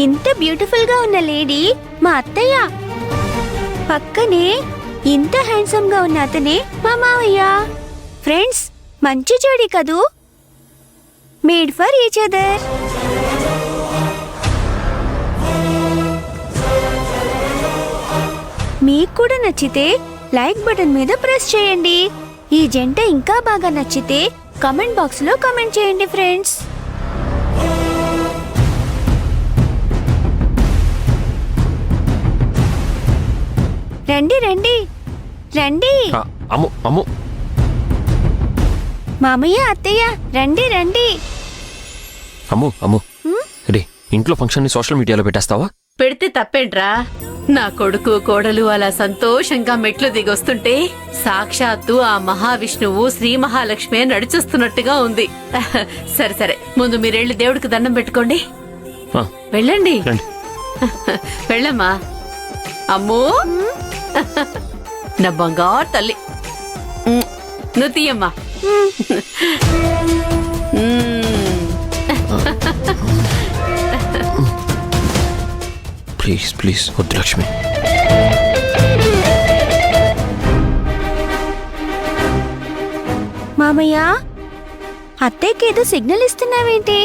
ఇంత బ్యూటిఫుల్ గా ఉన్న లేడీ మా అత్తయ్య. పక్కనే ఇంత హ్యాండ్సమ్ గా ఉన్న అతనే మా మావయ్య. ఫ్రెండ్స్, మంచి జోడి కదూ? Made for each other. మీకు కూడా నచ్చితే లైక్ బటన్ మీద ప్రెస్ చేయండి. ఈ జంట ఇంకా బాగా నచ్చితే కామెంట్ బాక్స్ లో కామెంట్ చేయండి ఫ్రెండ్స్. రండి రండి రండి. మామయ్య, అత్తయ్య, రండి రండి. అమ్ము రే, ఇంట్లో ఫంక్షన్ ని సోషల్ మీడియాలో పెట్టేస్తావా? పెడితే తప్పేంట్రా? నా కొడుకు కోడలు అలా సంతోషంగా మెట్లు దిగొస్తుంటే సాక్షాత్తు ఆ మహావిష్ణువు శ్రీ మహాలక్ష్మి నడిచొస్తున్నట్టుగా ఉంది. సరే సరే, ముందు మీరెళ్ళి దేవుడికి దండం పెట్టుకోండి. వెళ్ళండి. వెళ్ళమ్మా. అమ్మూ, నా బంగారు తల్లి, నువ్వు తీయమ్మా. ప్లీజ్ ప్లీజ్ వద్దు లక్ష్మి. మామయ్య, అత్తయ్యకి ఏదో సిగ్నల్ ఇస్తున్నావేంటి?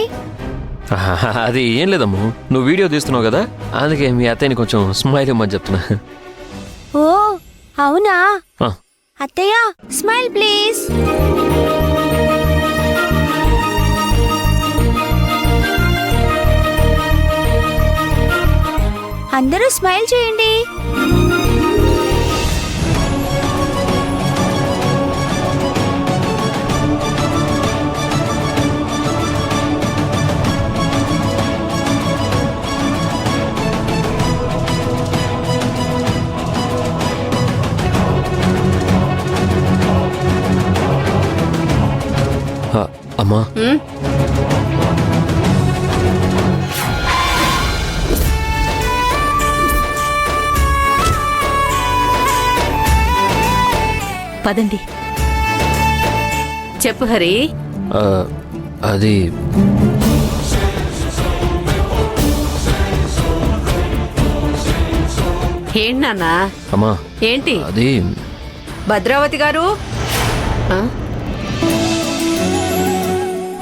అది ఏం లేదమ్ము, నువ్వు వీడియో తీస్తున్నావు కదా, అందుకే మీ అత్తయ్యని కొంచెం స్మైల్ ఇమ్మని చెప్తున్నా. ఓ అవునా? అత్తయ్య, స్మైల్ ప్లీజ్. అందరూ స్మైల్ చేయండి. అమ్మా, పదండి. చెప్పు హరి. అది ఏంటి నాన్నా? అమ్మా, ఏంటి? అది భద్రావతి గారు,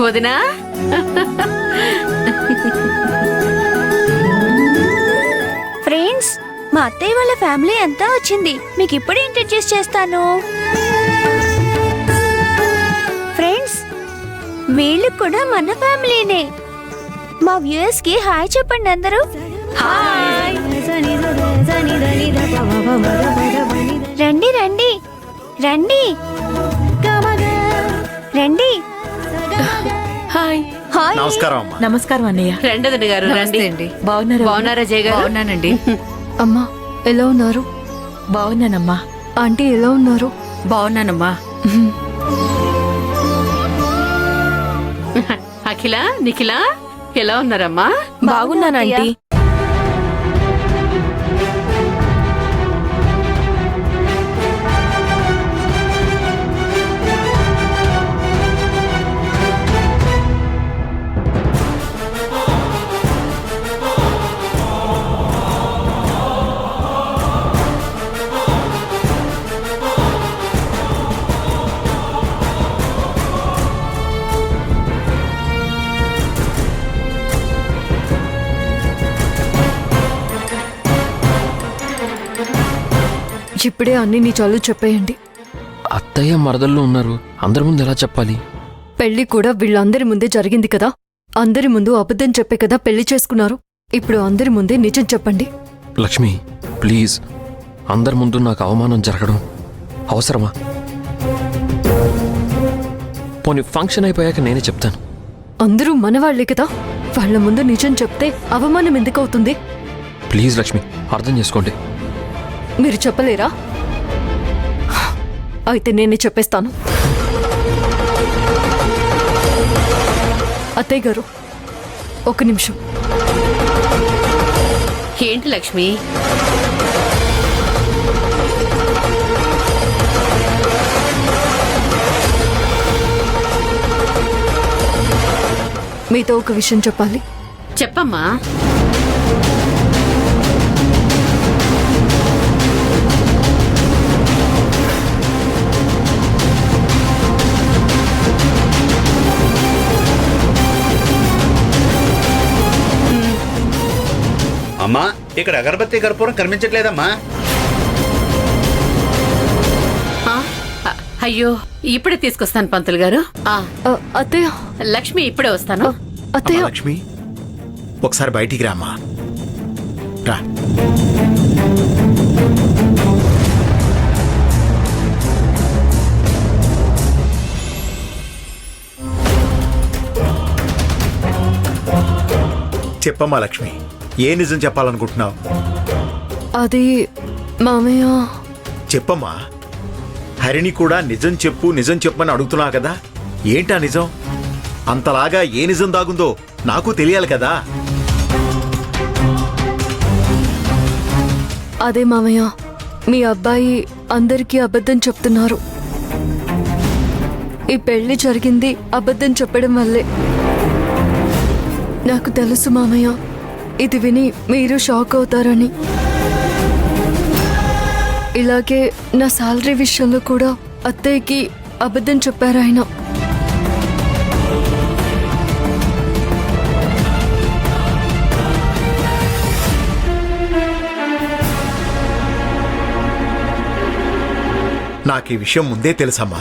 వదినా. ఫ్రెండ్స్, మా అత్తయ్య వాళ్ళ ఫ్యామిలీ అంతా వచ్చింది. మీకు ఇప్పుడే ఇంట్రడ్యూస్ చేస్తాను. ఫ్రెండ్స్, వీళ్ళు కూడా మన ఫ్యామిలీనే. మా వ్యూయర్స్ కి హాయ్ చెప్పండి అందరూ. హాయ్. రండి రండి రండి రండి. హాయ్. హాయ్. నమస్కారం. నమస్కారం అన్నయ్య. రెండోదని గారు రండి. బాగున్నారా జయ గారు? బాగున్నానండి. అమ్మా, ఎలా ఉన్నారు? బాగున్నానమ్మా. ఆంటీ ఎలా ఉన్నారు? బాగున్నానమ్మా. అఖిల, నిఖిల ఎలా ఉన్నారమ్మా? బాగున్నాను ఆంటీ. ఇప్పుడే అన్ని నీ చాలు చెప్పేయండి. అత్తయ్య మరదళ్ళు ఉన్నారు, అందరి ముందు ఎలా చెప్పాలి? పెళ్లి కూడా వీళ్ళందరి ముందే జరిగింది కదా. అందరి ముందు అబద్ధం చెప్పే కదా పెళ్లి చేసుకున్నారు. ఇప్పుడు అందరి ముందే నిజం చెప్పండి. లక్ష్మి ప్లీజ్, అందరి ముందు నాకు అవమానం జరగడం అవసరమా? పోనీ ఫంక్షన్ అయిపోయాక నేనే చెప్తాను. అందరూ మనవాళ్లే కదా, వాళ్ళ ముందు నిజం చెప్తే అవమానం ఎందుకు అవుతుంది? ప్లీజ్ లక్ష్మి, అర్థం చేసుకోండి. మీరు చెప్పలేరా? అయితే నేనే చెప్పేస్తాను. అత్తయ్య గారు, ఒక నిమిషం. ఏంటి లక్ష్మి? మీతో ఒక విషయం చెప్పాలి. చెప్పమ్మా. అమ్మా, ఇక్కడ అగరబత్తి కర్పూరం కనిపించట్లేదమ్మా. ఆ, అయ్యో ఇప్పుడే తీసుకొస్తాను పంతులు గారు. అత్తయ్య లక్ష్మి ఇప్పుడే వస్తాను. అత్తయ్య అమ్మా, లక్ష్మి ఒకసారి బయటికి రామ్మా. రా. చెప్పమ్మా లక్ష్మి, ఏ నిజం చెప్పాలనుకుంటున్నావు? అది మామయ్య. చెప్పమ్మా. హరిని కూడా నిజం చెప్పు నిజం చెప్పమని అడుగుతున్నావు కదా, ఏంటా నిజం? అంతలాగా ఏ నిజం దాగుందో నాకు తెలియాలి కదా. అదే మామయ్య, మీ అబ్బాయి అందరికీ అబద్ధం చెప్తున్నారు. ఈ పెళ్లి జరిగింది అబద్ధం చెప్పడం వల్లే. నాకు తెలుసు మామయ్య, ఇది విని మీరు షాక్ అవుతారని. ఇలాగే నా శాలరీ విషయంలో కూడా అత్తయ్యకి అబద్ధం చెప్పారు ఆయన. నాకు ఈ విషయం ముందే తెలుసమ్మా.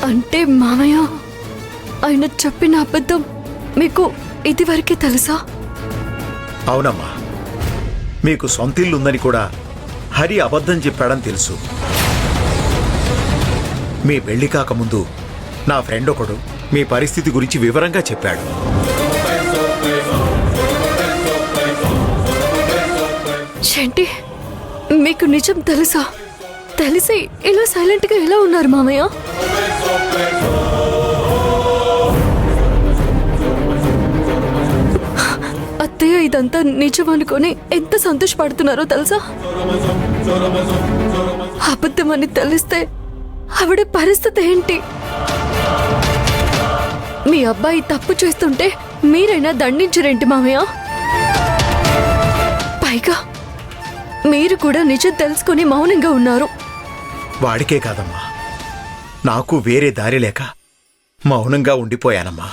అంటే మామయ్య, ఆయన చెప్పిన అబద్ధం మీకు ఇదివరకే తెలుసా? అవునమ్మా, మీకు సొంతిల్లుందని కూడా హరి అబద్ధం చెప్పాడని తెలుసు. మీ పెళ్లి కాకముందు నా ఫ్రెండ్ ఒకడు మీ పరిస్థితి గురించి వివరంగా చెప్పాడు. ఏంటి, మీకు నిజం తెలుసా? తెలిసి ఇలా సైలెంట్ గా ఎలా ఉన్నారు మామయ్య? అత్తయ్య ఇదంతా నిజం అనుకొని ఎంత సంతోషపడుతున్నారో తెలుసా? అబద్ధం అని తెలిస్తే ఆవిడ పరిస్థితి ఏంటి? మీ అబ్బాయి తప్పు చేస్తుంటే మీరైనా దండించరేంటి మామయ్య? పైగా మీరు కూడా నిజం తెలుసుకొని మౌనంగా ఉన్నారు. వాడికే కాదమ్మా, నాకు వేరే దారి లేక మౌనంగా ఉండిపోయానమ్మా.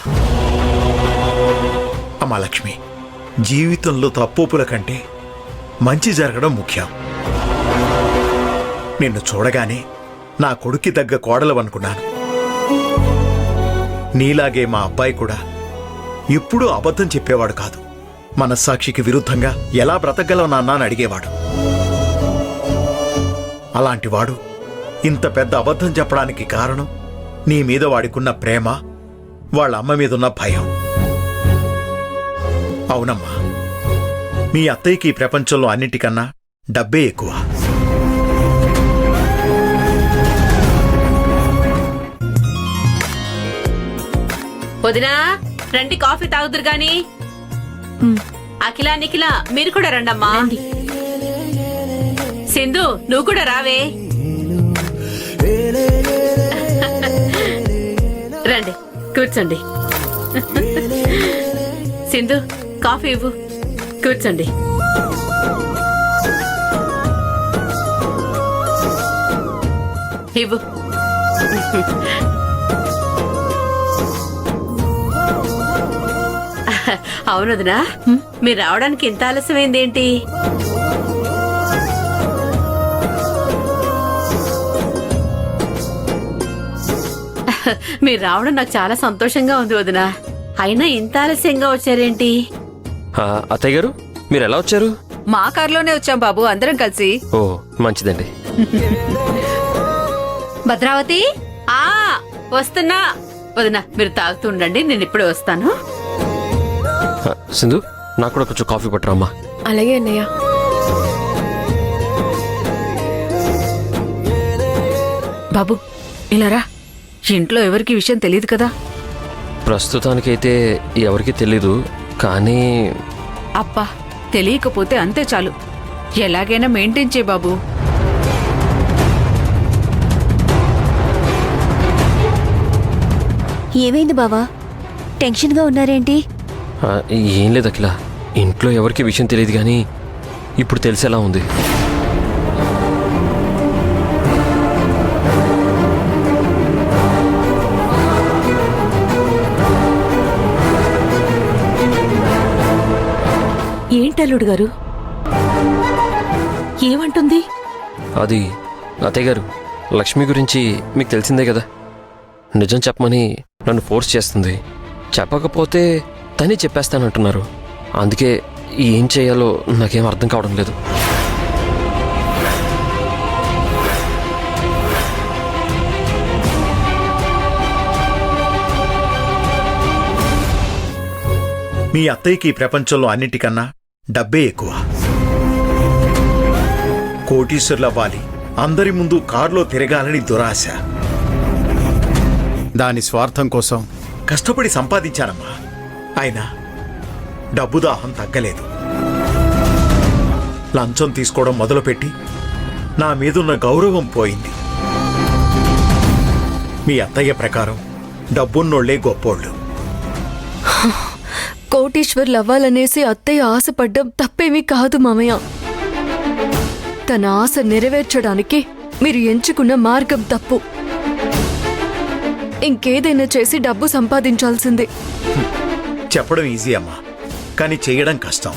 అమ్మా లక్ష్మి, జీవితంలో తప్పుల కంటే మంచి జరగడం ముఖ్యం. నిన్ను చూడగానే నా కొడుక్కి తగ్గ కోడలు అనుకున్నాను. నీలాగే మా అబ్బాయి కూడా ఎప్పుడూ అబద్ధం చెప్పేవాడు కాదు. మనస్సాక్షికి విరుద్ధంగా ఎలా బ్రతకగలవు నాన్న అని అడిగేవాడు. అలాంటివాడు ఇంత పెద్ద అబద్ధం చెప్పడానికి కారణం నీ మీద వాడికున్న ప్రేమ, వాళ్ళ అమ్మ మీదున్న భయం. అవునమ్మా, మీ అత్తయ్యకి ఈ ప్రపంచంలో అన్నిటికన్నా డబ్బే ఎక్కువ. వదినా రండి, కాఫీ తాగుదురు గాని. అఖిల నిఖిల మీరు కూడా రండమ్మా. సింధు నువ్వు కూడా రావే. రండి కూర్చోండి. సింధు కాఫీ ఇవ్వు, కూర్చోండి. ఇవ్వు. అవును వదినా, మీరు రావడానికి ఇంత ఆలస్యమైందేంటి? మీరు రావడం నాకు చాలా సంతోషంగా ఉంది వదినా. అయినా ఇంత ఆలస్యంగా వచ్చారేంటి? అత్తయ్య గారు, మీరు ఎలా వచ్చారు? మా కారులోనే వచ్చాం బాబు, అందరం కలిసి. ఓ మంచిదండి. భద్రావతి, ఆ వస్తున్నా. వదినా మీరు తాగుతూ ఉండండి, నేను ఇప్పుడే వస్తాను. సింధు, నాకు కూడా కొంచెం కాఫీ పట్టరమ్మా. అలాగే అన్నయ్య. బాబు ఇలా రా. ఇంట్లో ఎవరికి విషయం తెలియదు కదా? ప్రస్తుతానికైతే ఎవరికీ తెలీదు, కానీ అబ్బా, తెలియకపోతే అంతే చాలు. ఎలాగైనా మెయింటైన్ చేయి బాబు. ఏమైంది బావా టెన్షన్గా ఉన్నారేంటి? ఆ, ఏం లేదు అఖిల, ఇంట్లో ఎవరికి విషయం తెలియదు కానీ ఇప్పుడు తెలిసేలా ఉంది. ఏంటల్లుడు గారు ఏమంటుంది? అది అత్తయ్య గారు, లక్ష్మి గురించి మీకు తెలిసిందే కదా. నిజం చెప్పమని నన్ను ఫోర్స్ చేస్తుంది. చెప్పకపోతే తనే చెప్పేస్తానంటున్నారు. అందుకే ఏం చేయాలో నాకేం అర్థం కావడం లేదు. మీ అత్తయ్యకి ఈ ప్రపంచంలో అన్నిటికన్నా డబ్బే ఎక్కువ. కోటీశ్వర్లవ్వాలి, అందరి ముందు కారులో తిరగాలని దురాశ. దాని స్వార్థం కోసం కష్టపడి సంపాదించానమ్మా. అయినా డబ్బు దాహం తగ్గలేదు. లంచం తీసుకోవడం మొదలుపెట్టి నా మీదున్న గౌరవం పోయింది. మీ అత్తయ్య ప్రకారం డబ్బున్నోళ్లే గొప్పోళ్ళు. కోటీశ్వర్లు అవ్వాలనేసి అత్తయ్య ఆశపడ్డం తప్పేమీ కాదు మామయ్య. తన ఆశ నెరవేర్చడానికి మీరు ఎంచుకున్న మార్గం తప్పు. ఇంకేదైనా చేసి డబ్బు సంపాదించాల్సిందే. చెప్పడం ఈజీ అమ్మా, కానీ చేయడం కష్టం.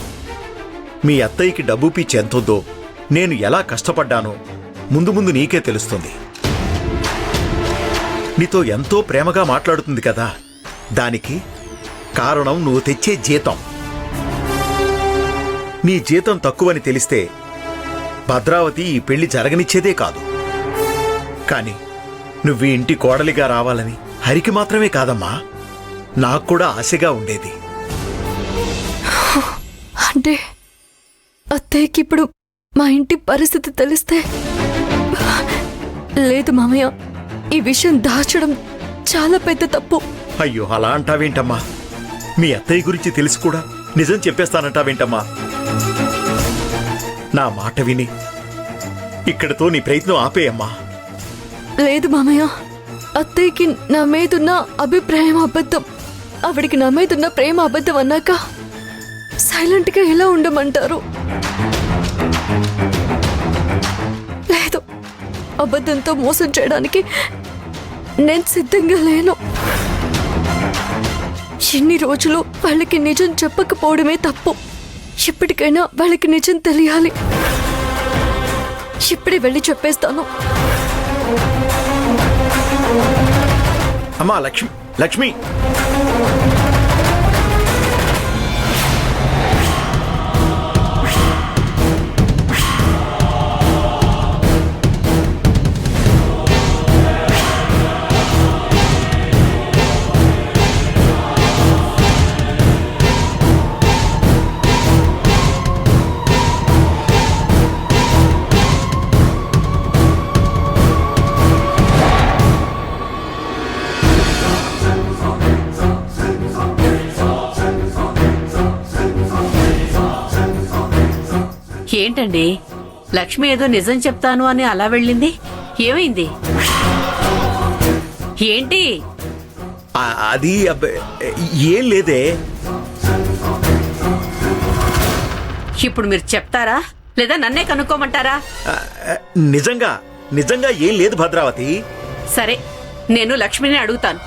మీ అత్తయ్యకి డబ్బు పిచ్చి ఎంతుందో, నేను ఎలా కష్టపడ్డానో ముందు ముందు నీకే తెలుస్తుంది. నీతో ఎంతో ప్రేమగా మాట్లాడుతుంది కదా, దానికి కారణం నువ్వు తెచ్చే జీతం. నీ జీతం తక్కువని తెలిస్తే భద్రావతి ఈ పెళ్లి జరగనిచ్చేదే కాదు. కాని నువ్వు ఇంటి కోడలిగా రావాలని హరికి మాత్రమే కాదమ్మా, నాకు కూడా ఆశగా ఉండేది. అంటే అత్తయ్యకి ఇప్పుడు మా ఇంటి పరిస్థితి తెలిస్తే? లేదు మామయ్య, ఈ విషయం దాచడం చాలా పెద్ద తప్పు. అయ్యో, అలా అంటావేంటమ్మా? మీ అత్తయ్య గురించి తెలిసి కూడా నిజం చెప్పేస్తానంటావేంటమ్మా? నా మాట విని ఇక్కడతో నీ ప్రయత్నం ఆపేయమ్మా. లేదు మామయ్య, అత్తయ్యకి నా మీదున్న అభిప్రాయం అబద్ధం. ఆవిడికి నా మీదున్న ప్రేమ అబద్ధం అన్నాక సైలెంట్గా ఎలా ఉండమంటారు? లేదు, అబద్ధంతో మోసం చేయడానికి నేను సిద్ధంగా లేను. ఎన్ని రోజులు వాళ్ళకి నిజం చెప్పకపోవడమే తప్పు. ఇప్పటికైనా వాళ్ళకి నిజం తెలియాలి. ఇప్పుడే వెళ్ళి చెప్పేస్తాను. అమ్మా లక్ష్మి, లక్ష్మి! ఏంటండి, లక్ష్మి ఏదో నిజం చెప్తాను అని అలా వెళ్ళింది? ఏమైంది? ఏంటి? అది ఏం లేదే. ఇప్పుడు మీరు చెప్తారా లేదా నన్నే కనుక్కోమంటారా? నిజంగా నిజంగా ఏం లేదు భద్రావతి. సరే, నేను లక్ష్మిని అడుగుతాను.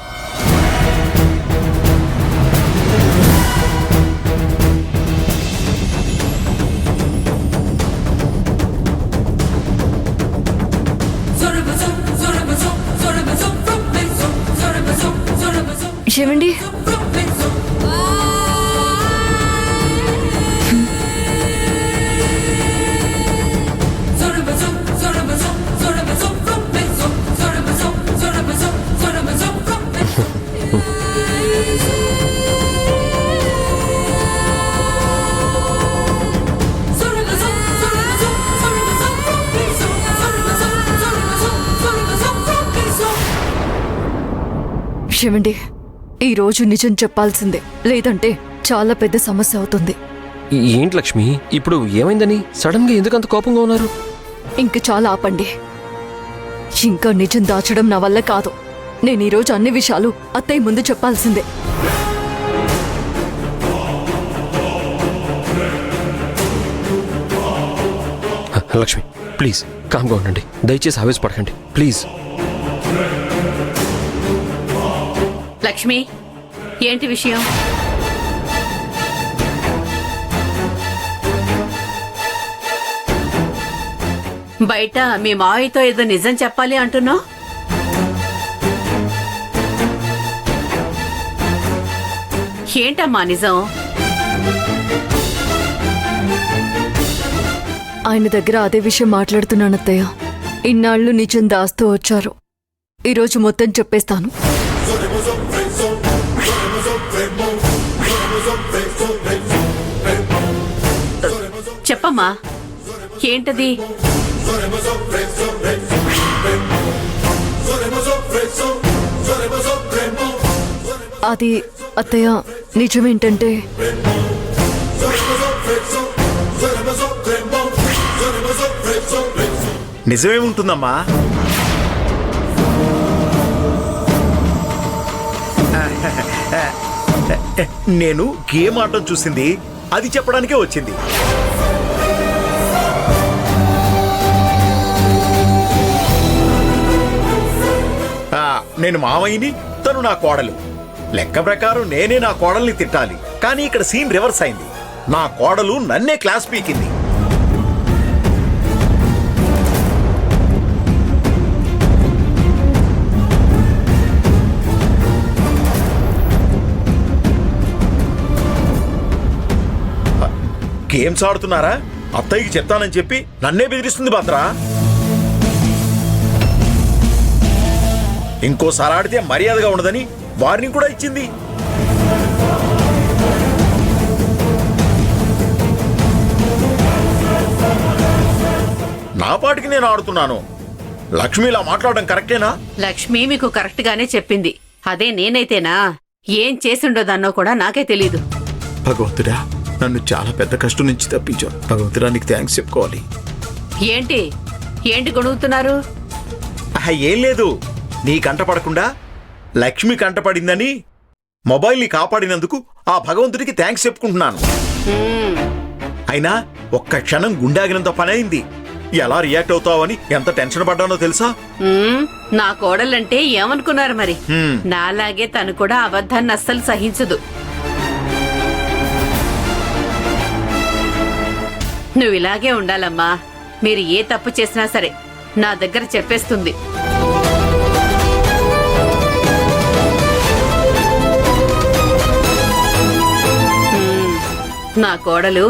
ఏమండి? ఏమండి, ఈ రోజు నిజం చెప్పాల్సిందే, లేదంటే చాలా పెద్ద సమస్య అవుతుంది. ఏంటి లక్ష్మి, ఇప్పుడు ఏమైందని సడన్ గా ఎందుకంత కోపంగా ఉన్నారు? ఇంక చాలా ఆపండి. ఇంకా నిజం దాచడం నా వల్ల కాదు. నేను ఈరోజు అన్ని విషయాలు అత్తయ్య ముందు చెప్పాల్సిందే. లక్ష్మి ప్లీజ్ కామ్గా ఉండండి, దయచేసి ఆవేశపడకండి ప్లీజ్. లక్ష్మి, ఏంటి విషయం? బయట మీ మావయ్యతో ఏదో నిజం చెప్పాలి అంటున్నావు. ఏంటమ్మా నిజం? ఆయన దగ్గర అదే విషయం మాట్లాడుతున్నాను అత్తయ్య. ఇన్నాళ్ళు నిజం దాస్తూ వచ్చారు. ఈరోజు మొత్తం చెప్పేస్తాను. చెప్పమ్మా, ఏంటది? అది అత్తయ్య, నిజమేంటంటే నిజమేముంటుందమ్మా? నేను గేమ్ ఆడటం చూసింది, అది చెప్పడానికే వచ్చింది. నేను మామయ్యని, తను నా కోడలు. లెక్క ప్రకారం నేనే నా కోడల్ని తిట్టాలి, కానీ ఇక్కడ సీన్ రివర్స్ అయింది. నా కోడలు నన్నే క్లాస్ పీకింది. గేమ్స్ ఆడుతున్నారా? అత్తయ్యకి చెప్తానని చెప్పి నన్నే బెదిరిస్తుంది భద్ర. ఇంకోసారి ఆడితే మర్యాదగా ఉండదని వార్నింగ్ కూడా ఇచ్చింది. నా పాటికి నేను ఆడుతున్నాను. లక్ష్మి ఇలా మాట్లాడడం కరెక్టేనా? లక్ష్మి మీకు కరెక్ట్ గానే చెప్పింది. అదే నేనైతేనా ఏం చేసుండోదన్నో కూడా నాకే తెలీదు. భగవంతుడా, నన్ను చాలా పెద్ద కష్టం నుంచి తప్పించావు. భగవంతుడా, నీకు థ్యాంక్స్ చెప్పుకోవాలి. ఏంటి ఏంటి గొణుగుతున్నారు? ఏం లేదు, నీ కంట పడకుండా లక్ష్మి కంట పడిందని మొబైల్ని కాపాడినందుకు ఆ భగవంతుడికి థ్యాంక్స్ చెప్పుకుంటున్నాను. అయినా ఒక్క క్షణం గుండాగినంత పని అయింది. ఎలా రియాక్ట్ అవుతావని ఎంత టెన్షన్ పడ్డానో తెలుసా? నా కోడలంటే ఏమనుకున్నారు మరి? నాలాగే తను కూడా అబద్ధాన్ని అస్సలు సహించదు. నువ్వు ఇలాగే ఉండాలమ్మా. మీరు ఏ తప్పు చేసినా సరే నా దగ్గర చెప్పేస్తుంది. నా కోడలు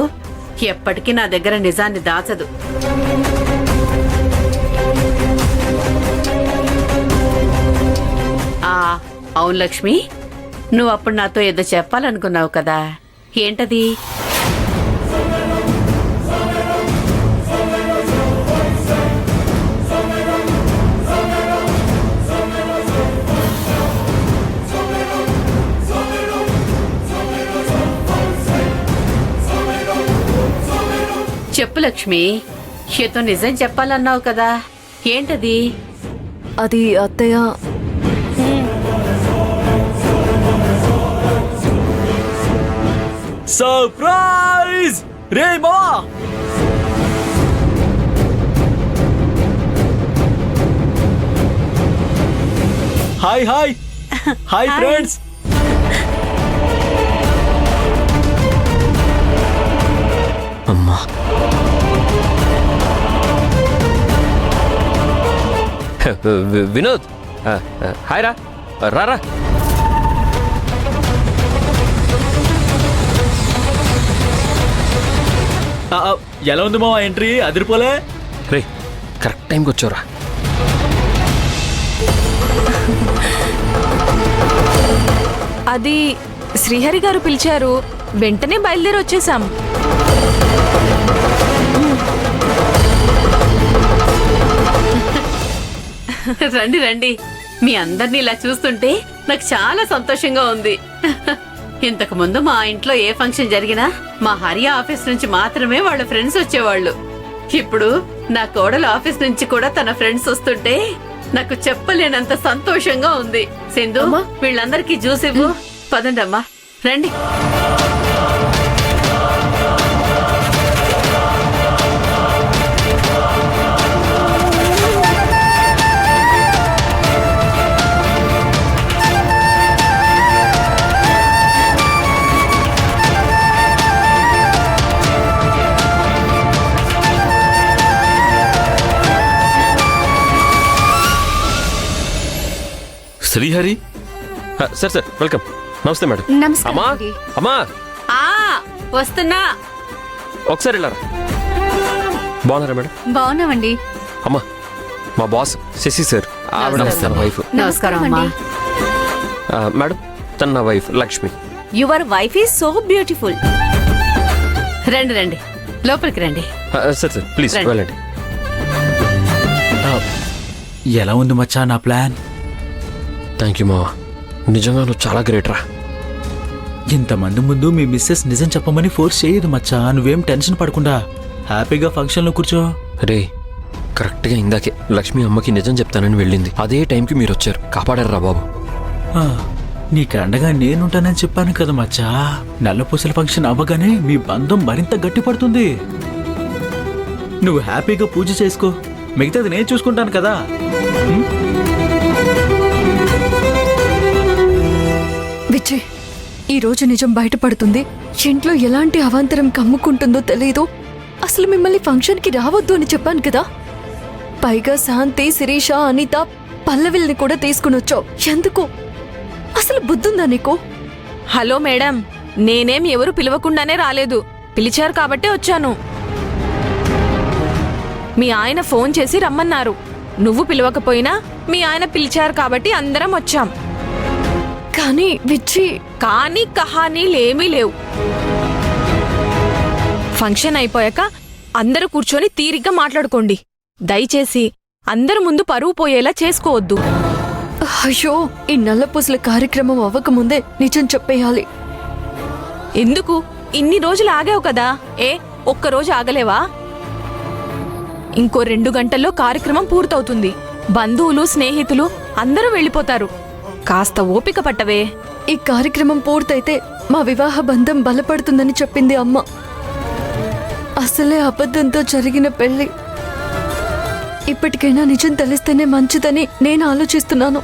ఎప్పటికీ నా దగ్గర నిజాన్ని దాచదు. అవును లక్ష్మి, నువ్వు అప్పుడు నాతో ఏదో చెప్పాలనుకున్నావు కదా, ఏంటది? చెప్పు లక్ష్మి, ఏదో నిజం చెప్పాలన్నావు కదా, ఏంటది? అది అత్తయ్య, సర్ప్రైజ్ రే మావా! Hi hi hi friends. అమ్మా, వినోద్, హాయ్ రా, రారా. ఎలా ఉంది మావా ఎంట్రీ? అదిరిపోలే. రే, కరెక్ట్ టైంకి వచ్చావురా. అది శ్రీహరి గారు పిలిచారు, వెంటనే బయలుదేరి వచ్చేసాం. రండి రండి. మీ అందరినీ ఇలా చూస్తుంటే నాకు చాలా సంతోషంగా ఉంది. ఇంతకు ముందు మా ఇంట్లో ఏ ఫంక్షన్ జరిగినా మా హరియా ఆఫీస్ నుంచి మాత్రమే వాళ్ళ ఫ్రెండ్స్ వచ్చేవాళ్ళు. ఇప్పుడు నా కోడలు ఆఫీస్ నుంచి కూడా తన ఫ్రెండ్స్ వస్తుంటే నాకు చెప్పలేనంత సంతోషంగా ఉంది. సింధు, వీళ్ళందరికీ జ్యూస్ ఇవ్వు. పదండి అమ్మా, రండి. Srihari sir sir welcome. నమస్తే మేడం. నమస్కారం అమ్మా అండి. అమ్మా ఆ వస్తున్నా. ఒకసారి వెళ్ళారా? బాగున్నారా మేడం? బాగున్నామండి. అమ్మా మా బాస్ శశి సార్, ఆవిడ నమస్తే. నా వైఫ్. నమస్కారం అమ్మా. మేడం తను నా wife Lakshmi. Your wife is so beautiful. రండి రండి, లోపలికి రండి. సార్ సార్ ప్లీజ్ రండి. వెళ్ళండి. ఎలా ఉంది మచ్చా నా ప్లాన్? థ్యాంక్ యూ మావా, నిజంగా నువ్వు చాలా గ్రేట్ రా. ఇంతమంది ముందు మీ మిస్సెస్ నిజం చెప్పమని ఫోర్స్ చేయదు మచ్చా. నువ్వేం టెన్షన్ పడకుండా హ్యాపీగా ఫంక్షన్లో కూర్చో. రే కరెక్ట్గా ఇందాకే లక్ష్మి అమ్మకి నిజం చెప్తానని వెళ్ళింది. అదే టైంకి మీరు వచ్చారు, కాపాడారా బాబు. ఆ, నీకు అండగా నేనుంటానని చెప్పాను కదా మచ్చా. నల్లపూసల ఫంక్షన్ అవ్వగానే మీ బంధం మరింత గట్టిపడుతుంది. నువ్వు హ్యాపీగా పూజ చేసుకో, మిగతాది నేను చూసుకుంటాను కదా. విజయ్, ఈ రోజు నిజం బయటపడుతుంది. ఇంట్లో ఎలాంటి అవాంతరం కమ్ముకుంటుందో తెలియదు. అసలు మిమ్మల్ని ఫంక్షన్కి రావద్దు అని చెప్పాను కదా. పైగా శాంతి, శిరీష, అనిత, పల్లవిల్ని కూడా తీసుకుని వచ్చావు. ఎందుకు? అసలు బుద్ధుందా నీకు? హలో మేడం, నేనేం ఎవరు పిలవకుండానే రాలేదు. పిలిచారు కాబట్టే వచ్చాను. మీ ఆయన ఫోన్ చేసి రమ్మన్నారు. నువ్వు పిలవకపోయినా మీ ఆయన పిలిచారు కాబట్టి అందరం వచ్చాం. కానీ విజయ్, కానీ కహానీలేమీ లేవు. ఫంక్షన్ అయిపోయాక అందరూ కూర్చొని తీరిగ్గా మాట్లాడుకోండి. దయచేసి అందరి ముందు పరువు పోయేలా చేసుకోవద్దు. అయ్యో, ఈ నల్లపూసల కార్యక్రమం అవ్వకముందే నిజం చెప్పేయాలి. ఎందుకు ఇన్ని రోజులు ఆగావు కదా? ఒక్కరోజు ఆగలేవా? ఇంకో 2 గంటల్లో కార్యక్రమం పూర్తవుతుంది. బంధువులు, స్నేహితులు అందరూ వెళ్ళిపోతారు. కాస్త ఓపిక పట్టవే. ఈ కార్యక్రమం పూర్తయితే మా వివాహ బంధం బలపడుతుందని చెప్పింది అమ్మ. అసలే అబద్ధంతో జరిగిన పెళ్లి. ఇప్పటికైనా నిజం తెలిస్తేనే మంచిదని నేను ఆలోచిస్తున్నాను.